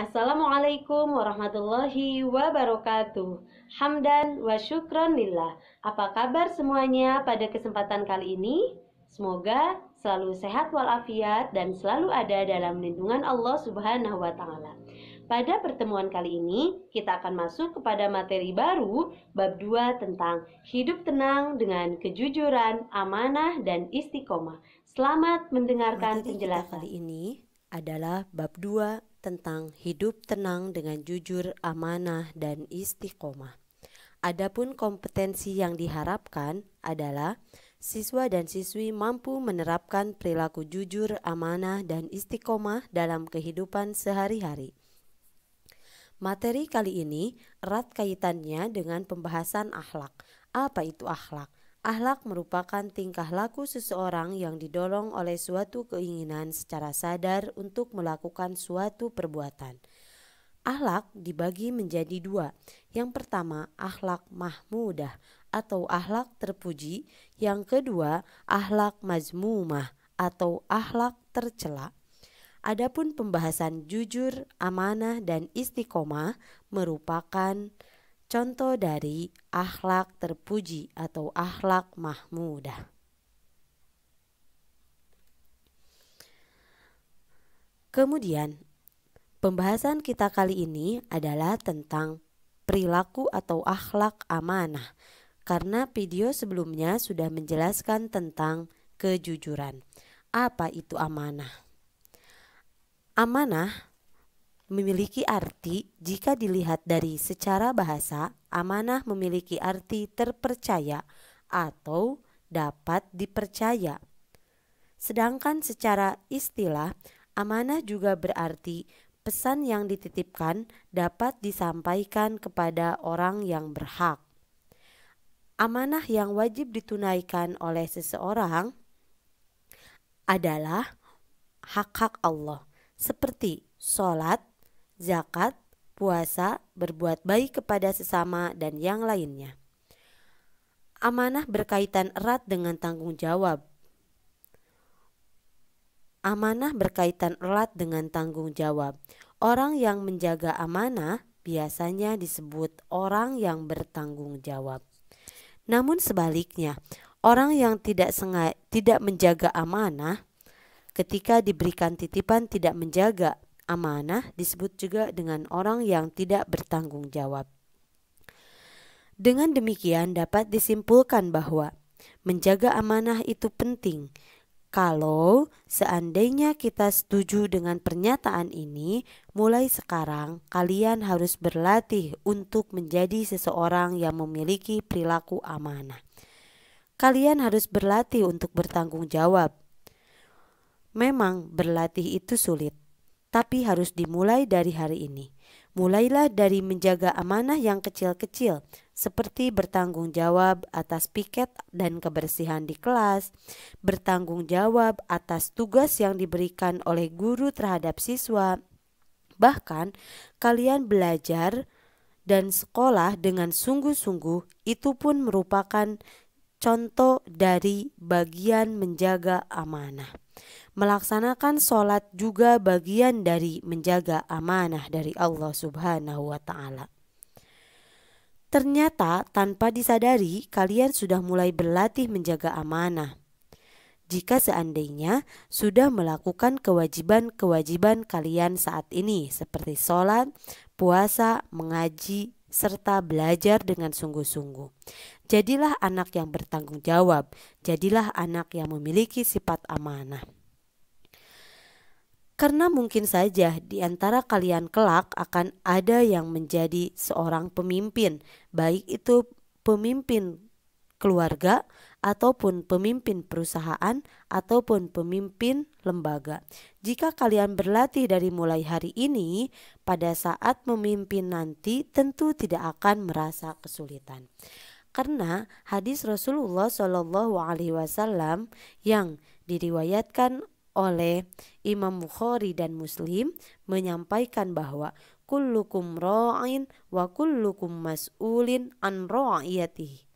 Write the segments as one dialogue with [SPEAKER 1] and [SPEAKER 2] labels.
[SPEAKER 1] Assalamualaikum warahmatullahi wabarakatuh. Hamdan wa syukran lillah. Apa kabar semuanya pada kesempatan kali ini? Semoga selalu sehat walafiat dan selalu ada dalam lindungan Allah Subhanahu wa taala. Pada pertemuan kali ini, kita akan masuk kepada materi baru bab 2 tentang hidup tenang dengan kejujuran, amanah dan istiqomah. Selamat mendengarkan
[SPEAKER 2] Materi kita
[SPEAKER 1] penjelasan.
[SPEAKER 2] kali ini adalah bab 2 tentang hidup tenang dengan jujur, amanah, dan istiqomah. Adapun kompetensi yang diharapkan adalah siswa dan siswi mampu menerapkan perilaku jujur, amanah, dan istiqomah dalam kehidupan sehari-hari. Materi kali ini erat kaitannya dengan pembahasan akhlak. Apa itu akhlak? Akhlak merupakan tingkah laku seseorang yang didorong oleh suatu keinginan secara sadar untuk melakukan suatu perbuatan. Akhlak dibagi menjadi dua. Yang pertama, akhlak mahmudah atau akhlak terpuji. Yang kedua, akhlak mazmumah atau akhlak tercela. Adapun pembahasan jujur, amanah, dan istiqomah merupakan contoh dari akhlak terpuji atau akhlak mahmudah. Kemudian, pembahasan kita kali ini adalah tentang perilaku atau akhlak amanah. Karena video sebelumnya sudah menjelaskan tentang kejujuran. Apa itu amanah? Amanah memiliki arti jika dilihat dari secara bahasa, amanah memiliki arti terpercaya atau dapat dipercaya. Sedangkan secara istilah, amanah juga berarti pesan yang dititipkan dapat disampaikan kepada orang yang berhak. Amanah yang wajib ditunaikan oleh seseorang adalah hak-hak Allah, seperti sholat, zakat, puasa, berbuat baik kepada sesama, dan yang lainnya. Amanah berkaitan erat dengan tanggung jawab. Amanah berkaitan erat dengan tanggung jawab. Orang yang menjaga amanah biasanya disebut orang yang bertanggung jawab. Namun sebaliknya, orang yang tidak menjaga amanah ketika diberikan titipan tidak menjaga amanah disebut juga dengan orang yang tidak bertanggung jawab. Dengan demikian dapat disimpulkan bahwa menjaga amanah itu penting. Kalau seandainya kita setuju dengan pernyataan ini, mulai sekarang kalian harus berlatih untuk menjadi seseorang yang memiliki perilaku amanah. Kalian harus berlatih untuk bertanggung jawab. Memang berlatih itu sulit, tapi harus dimulai dari hari ini. Mulailah dari menjaga amanah yang kecil-kecil, seperti bertanggung jawab atas piket dan kebersihan di kelas, bertanggung jawab atas tugas yang diberikan oleh guru terhadap siswa. Bahkan, kalian belajar dan sekolah dengan sungguh-sungguh, itu pun merupakan contoh dari bagian menjaga amanah. Melaksanakan sholat juga bagian dari menjaga amanah dari Allah Subhanahu wa ta'ala. Ternyata tanpa disadari kalian sudah mulai berlatih menjaga amanah. Jika seandainya sudah melakukan kewajiban-kewajiban kalian saat ini seperti sholat, puasa, mengaji, serta belajar dengan sungguh-sungguh. Jadilah anak yang bertanggung jawab, jadilah anak yang memiliki sifat amanah. Karena mungkin saja di antara kalian kelak akan ada yang menjadi seorang pemimpin, baik itu pemimpin keluarga ataupun pemimpin perusahaan ataupun pemimpin lembaga. Jika kalian berlatih dari mulai hari ini, pada saat memimpin nanti tentu tidak akan merasa kesulitan. Karena hadis Rasulullah Shallallahu Alaihi Wasallam yang diriwayatkan oleh Imam Bukhari dan Muslim menyampaikan bahwa kullukum ra'in wa kullukum mas'ulin an ra'iyatihi.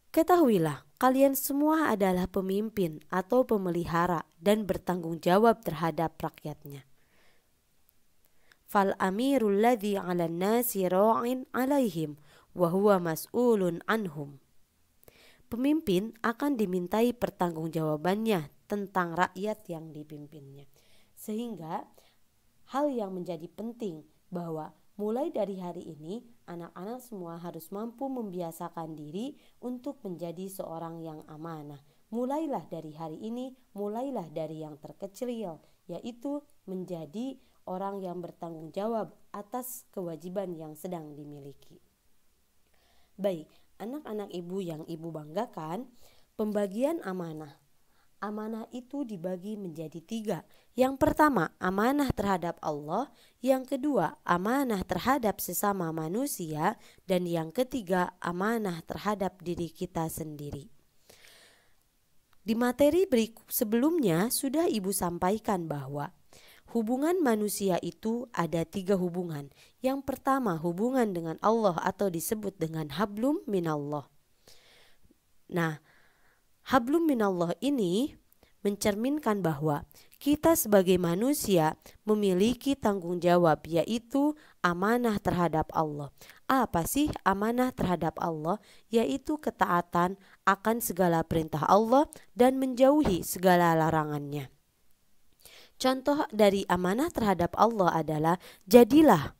[SPEAKER 2] Ketahuilah, kalian semua adalah pemimpin atau pemelihara dan bertanggung jawab terhadap rakyatnya. fal amirul ladzi 'alan nasi ra'in 'alaihim wa huwa mas'ulun anhum. Pemimpin akan dimintai pertanggungjawabannya tentang rakyat yang dipimpinnya. Sehingga hal yang menjadi penting bahwa mulai dari hari ini anak-anak semua harus mampu membiasakan diri untuk menjadi seorang yang amanah. Mulailah dari hari ini, mulailah dari yang terkecil, yaitu menjadi orang yang bertanggung jawab atas kewajiban yang sedang dimiliki. Baik, anak-anak ibu yang ibu banggakan, pembagian amanah. Amanah itu dibagi menjadi 3. Yang pertama, amanah terhadap Allah. Yang kedua, amanah terhadap sesama manusia. Dan yang ketiga, amanah terhadap diri kita sendiri. Di materi sebelumnya sudah ibu sampaikan bahwa hubungan manusia itu ada 3 hubungan. Yang pertama, hubungan dengan Allah atau disebut dengan hablum minallah. Nah, hablum minallah ini mencerminkan bahwa kita sebagai manusia memiliki tanggung jawab, yaitu amanah terhadap Allah. Apa sih amanah terhadap Allah? Yaitu ketaatan akan segala perintah Allah dan menjauhi segala larangannya. Contoh dari amanah terhadap Allah adalah jadilah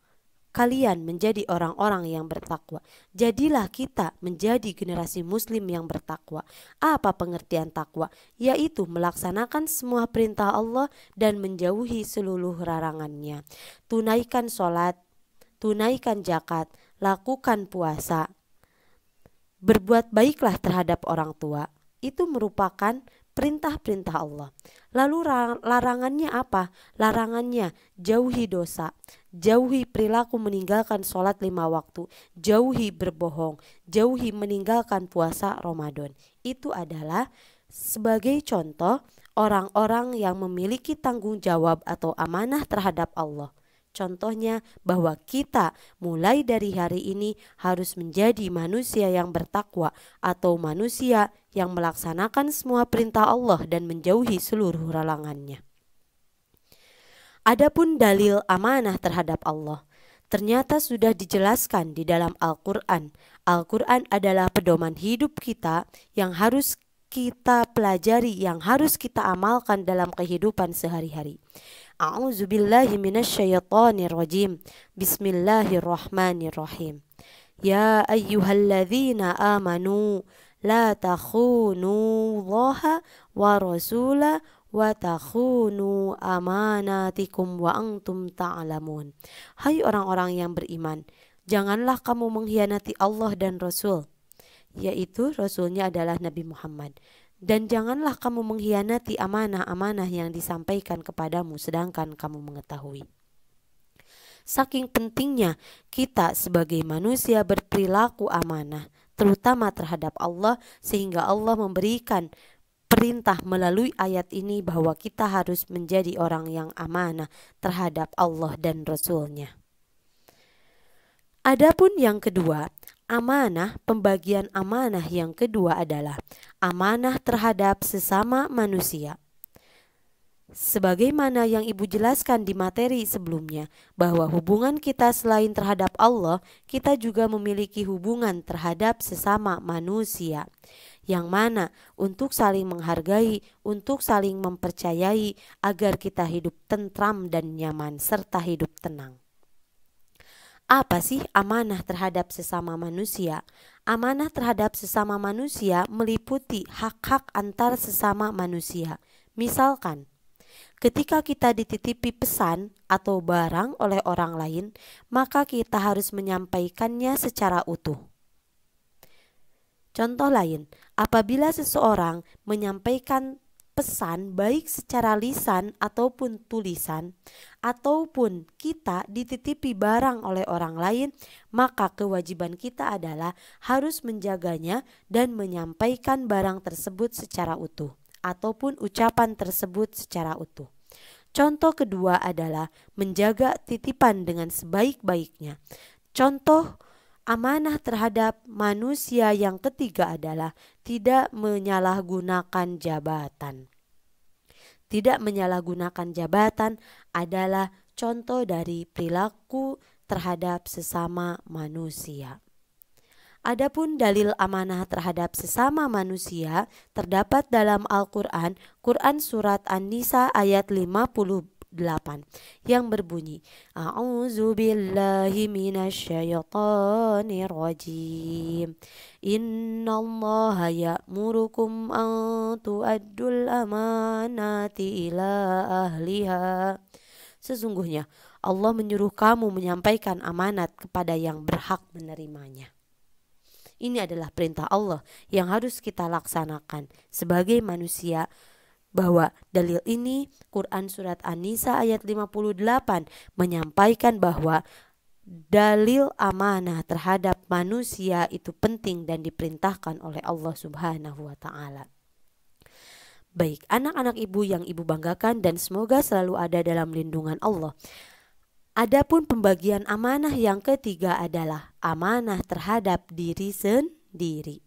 [SPEAKER 2] kalian menjadi orang-orang yang bertakwa. Jadilah kita menjadi generasi muslim yang bertakwa. Apa pengertian takwa? Yaitu melaksanakan semua perintah Allah dan menjauhi seluruh larangannya. Tunaikan sholat, tunaikan zakat, lakukan puasa. Berbuat baiklah terhadap orang tua. Itu merupakan perintah-perintah Allah. Lalu larangannya apa? Larangannya jauhi dosa, jauhi perilaku meninggalkan sholat 5 waktu, jauhi berbohong, jauhi meninggalkan puasa Ramadan. Itu adalah sebagai contoh orang-orang yang memiliki tanggung jawab atau amanah terhadap Allah. Contohnya bahwa kita mulai dari hari ini harus menjadi manusia yang bertakwa atau manusia yang melaksanakan semua perintah Allah dan menjauhi seluruh larangannya. Adapun dalil amanah terhadap Allah ternyata sudah dijelaskan di dalam Al-Quran. Al-Quran adalah pedoman hidup kita yang harus kita pelajari, yang harus kita amalkan dalam kehidupan sehari-hari. A'udzubillahi minasyaitonirrajim. Bismillahirrahmanirrahim. Ya ayyuhalladzina amanu la takhunu Allaha wa rasula wa takhunu amanatikum wa antum ta'lamun. Hai orang-orang yang beriman, janganlah kamu mengkhianati Allah dan Rasul, yaitu Rasulnya adalah Nabi Muhammad. Dan janganlah kamu mengkhianati amanah-amanah yang disampaikan kepadamu sedangkan kamu mengetahui. Saking pentingnya kita sebagai manusia berperilaku amanah, terutama terhadap Allah, sehingga Allah memberikan perintah melalui ayat ini bahwa kita harus menjadi orang yang amanah terhadap Allah dan Rasul-Nya. Adapun yang kedua, amanah, pembagian amanah yang kedua adalah amanah terhadap sesama manusia. Sebagaimana yang ibu jelaskan di materi sebelumnya, bahwa hubungan kita selain terhadap Allah, kita juga memiliki hubungan terhadap sesama manusia, yang mana untuk saling menghargai, untuk saling mempercayai, agar kita hidup tentram dan nyaman serta hidup tenang. Apa sih amanah terhadap sesama manusia? Amanah terhadap sesama manusia meliputi hak-hak antar sesama manusia. Misalkan, ketika kita dititipi pesan atau barang oleh orang lain, maka kita harus menyampaikannya secara utuh. Contoh lain, apabila seseorang menyampaikan pesan baik secara lisan ataupun tulisan, ataupun kita dititipi barang oleh orang lain, maka kewajiban kita adalah harus menjaganya dan menyampaikan barang tersebut secara utuh ataupun ucapan tersebut secara utuh. Contoh kedua adalah menjaga titipan dengan sebaik-baiknya. Contoh amanah terhadap manusia yang ketiga adalah tidak menyalahgunakan jabatan. Tidak menyalahgunakan jabatan adalah contoh dari perilaku terhadap sesama manusia. Adapun dalil amanah terhadap sesama manusia terdapat dalam Al-Quran, Quran Surat An-Nisa ayat 58 yang berbunyi, A'udzu billahi minasyaitonir rajim. Innallaha ya'murukum an tu'addul amanati ila ahliha. Sesungguhnya Allah menyuruh kamu menyampaikan amanat kepada yang berhak menerimanya. Ini adalah perintah Allah yang harus kita laksanakan sebagai manusia, bahwa dalil ini Quran Surat An-Nisa ayat 58 menyampaikan bahwa dalil amanah terhadap manusia itu penting dan diperintahkan oleh Allah Subhanahu wa Ta'ala. Baik, anak-anak ibu yang ibu banggakan dan semoga selalu ada dalam lindungan Allah. Adapun pembagian amanah yang ketiga adalah amanah terhadap diri sendiri.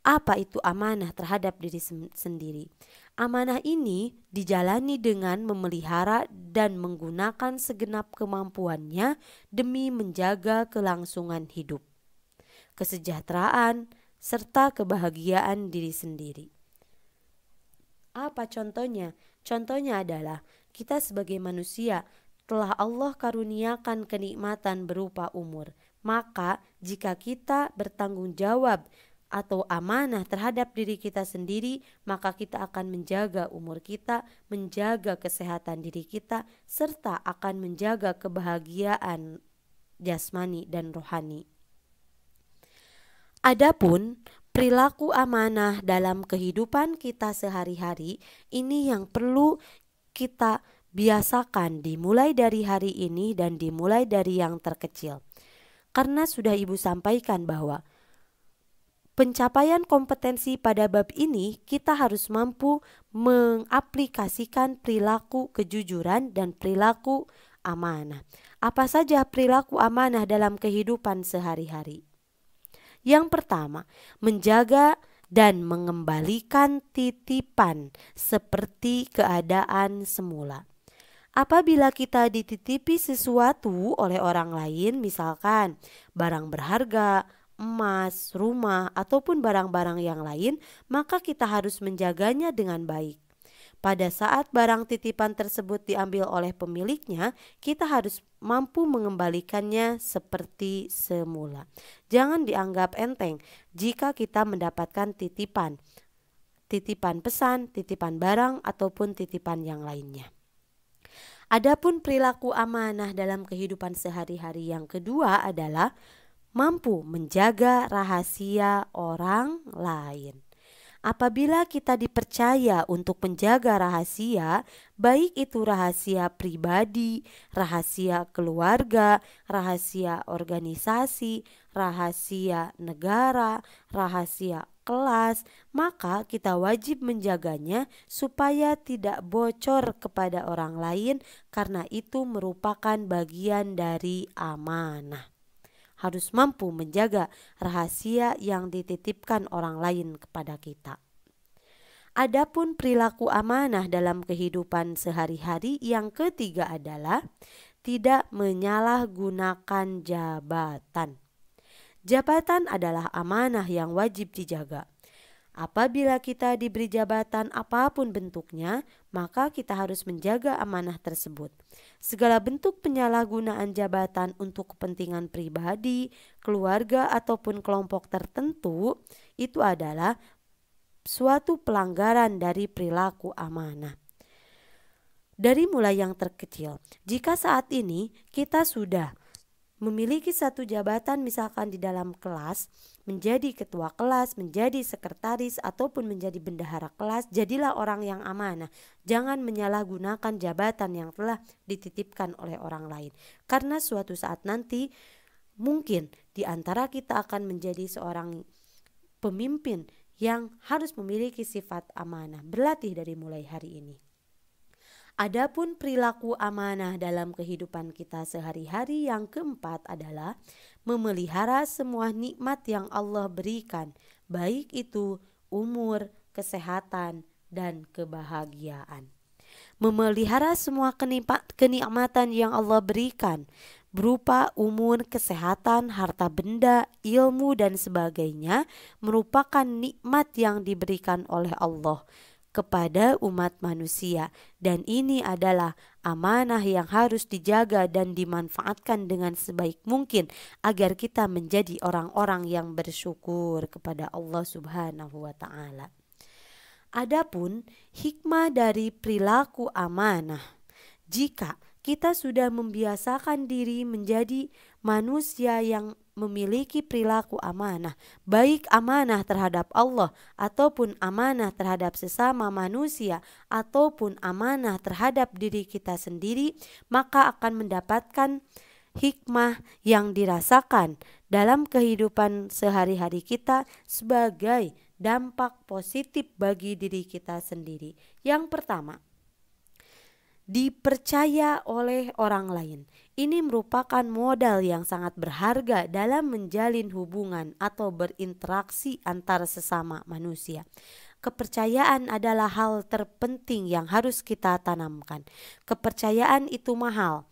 [SPEAKER 2] Apa itu amanah terhadap diri sendiri? Amanah ini dijalani dengan memelihara dan menggunakan segenap kemampuannya demi menjaga kelangsungan hidup, kesejahteraan, serta kebahagiaan diri sendiri. Apa contohnya? Contohnya adalah kita sebagai manusia telah Allah karuniakan kenikmatan berupa umur. Maka jika kita bertanggung jawab atau amanah terhadap diri kita sendiri, maka kita akan menjaga umur kita, menjaga kesehatan diri kita, serta akan menjaga kebahagiaan jasmani dan rohani. Adapun perilaku amanah dalam kehidupan kita sehari-hari, ini yang perlu kita biasakan dimulai dari hari ini dan dimulai dari yang terkecil. Karena sudah ibu sampaikan bahwa pencapaian kompetensi pada bab ini kita harus mampu mengaplikasikan perilaku kejujuran dan perilaku amanah. Apa saja perilaku amanah dalam kehidupan sehari-hari? Yang pertama, menjaga dan mengembalikan titipan seperti keadaan semula. Apabila kita dititipi sesuatu oleh orang lain, misalkan barang berharga, emas, rumah, ataupun barang-barang yang lain, maka kita harus menjaganya dengan baik. Pada saat barang titipan tersebut diambil oleh pemiliknya, kita harus mampu mengembalikannya seperti semula. Jangan dianggap enteng jika kita mendapatkan titipan pesan, titipan barang, ataupun titipan yang lainnya. Adapun perilaku amanah dalam kehidupan sehari-hari yang kedua adalah mampu menjaga rahasia orang lain. Apabila kita dipercaya untuk menjaga rahasia, baik itu rahasia pribadi, rahasia keluarga, rahasia organisasi, rahasia negara, rahasia kelas, maka kita wajib menjaganya supaya tidak bocor kepada orang lain, karena itu merupakan bagian dari amanah. Harus mampu menjaga rahasia yang dititipkan orang lain kepada kita. Adapun perilaku amanah dalam kehidupan sehari-hari yang ketiga adalah tidak menyalahgunakan jabatan. Jabatan adalah amanah yang wajib dijaga. Apabila kita diberi jabatan apapun bentuknya, maka kita harus menjaga amanah tersebut. Segala bentuk penyalahgunaan jabatan untuk kepentingan pribadi, keluarga, ataupun kelompok tertentu, itu adalah suatu pelanggaran dari perilaku amanah. Dari mulai yang terkecil, jika saat ini kita sudah memiliki satu jabatan, misalkan di dalam kelas, menjadi ketua kelas, menjadi sekretaris, ataupun menjadi bendahara kelas, jadilah orang yang amanah. Jangan menyalahgunakan jabatan yang telah dititipkan oleh orang lain. Karena suatu saat nanti mungkin di antara kita akan menjadi seorang pemimpin yang harus memiliki sifat amanah. Berlatih dari mulai hari ini. Adapun perilaku amanah dalam kehidupan kita sehari-hari yang keempat adalah memelihara semua nikmat yang Allah berikan, baik itu umur, kesehatan, dan kebahagiaan. memelihara semua kenikmatan yang Allah berikan, berupa umur, kesehatan, harta benda, ilmu, dan sebagainya, merupakan nikmat yang diberikan oleh Allah kepada umat manusia, dan ini adalah amanah yang harus dijaga dan dimanfaatkan dengan sebaik mungkin agar kita menjadi orang-orang yang bersyukur kepada Allah Subhanahu wa Ta'ala. Adapun hikmah dari perilaku amanah, jika kita sudah membiasakan diri menjadi manusia yang memiliki perilaku amanah, baik amanah terhadap Allah ataupun amanah terhadap sesama manusia ataupun amanah terhadap diri kita sendiri, maka akan mendapatkan hikmah yang dirasakan dalam kehidupan sehari-hari kita sebagai dampak positif bagi diri kita sendiri. Yang pertama, dipercaya oleh orang lain. Ini merupakan modal yang sangat berharga dalam menjalin hubungan atau berinteraksi antara sesama manusia. Kepercayaan adalah hal terpenting yang harus kita tanamkan. Kepercayaan itu mahal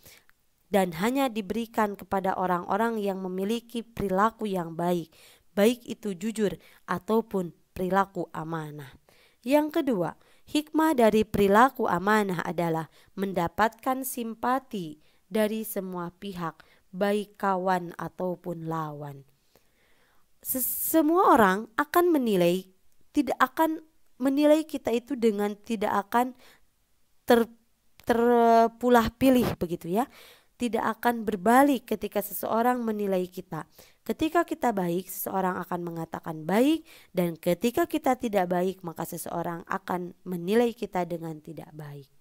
[SPEAKER 2] dan hanya diberikan kepada orang-orang yang memiliki perilaku yang baik, baik itu jujur ataupun perilaku amanah. Yang kedua, hikmah dari perilaku amanah adalah mendapatkan simpati dari semua pihak, baik kawan ataupun lawan. Semua orang akan tidak akan menilai kita itu dengan tidak akan terpulah pilih begitu ya. Tidak akan berbalik ketika seseorang menilai kita. Ketika kita baik, seseorang akan mengatakan baik, dan ketika kita tidak baik, maka seseorang akan menilai kita dengan tidak baik.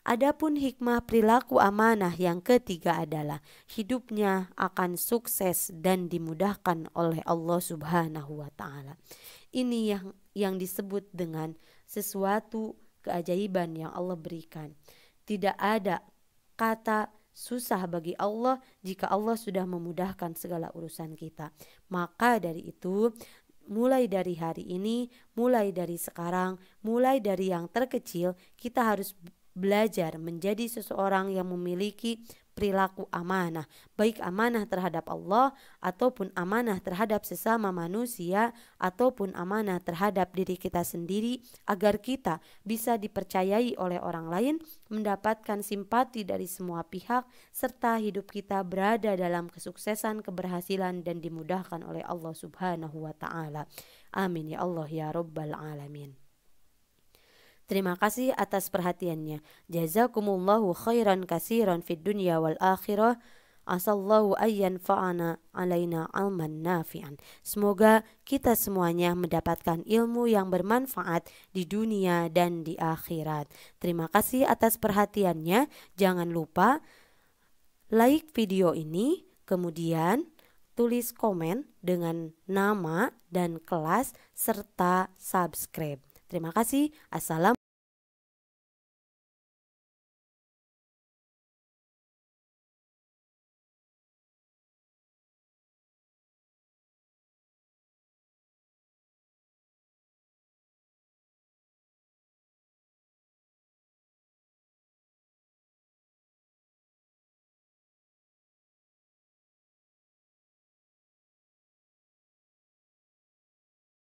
[SPEAKER 2] Adapun hikmah perilaku amanah yang ketiga adalah hidupnya akan sukses dan dimudahkan oleh Allah Subhanahu wa Ta'ala. Ini yang disebut dengan sesuatu keajaiban yang Allah berikan. Tidak ada kata susah bagi Allah jika Allah sudah memudahkan segala urusan kita. Maka dari itu, mulai dari hari ini, mulai dari sekarang, mulai dari yang terkecil, kita harus belajar menjadi seseorang yang memiliki perilaku amanah, baik amanah terhadap Allah ataupun amanah terhadap sesama manusia ataupun amanah terhadap diri kita sendiri, agar kita bisa dipercayai oleh orang lain, mendapatkan simpati dari semua pihak, serta hidup kita berada dalam kesuksesan, keberhasilan, dan dimudahkan oleh Allah Subhanahu wa Ta'ala. Amin ya Allah ya Rabbal Alamin. Terima kasih atas perhatiannya. Jazakumullahu khairan kasiran fid dunya wal akhirah. Asallahu ayyan fa'ana alaina alman nafi'an. Semoga kita semuanya mendapatkan ilmu yang bermanfaat di dunia dan di akhirat. Terima kasih atas perhatiannya. Jangan lupa like video ini, kemudian tulis komen dengan nama dan kelas serta subscribe. Terima kasih. Assalamualaikum.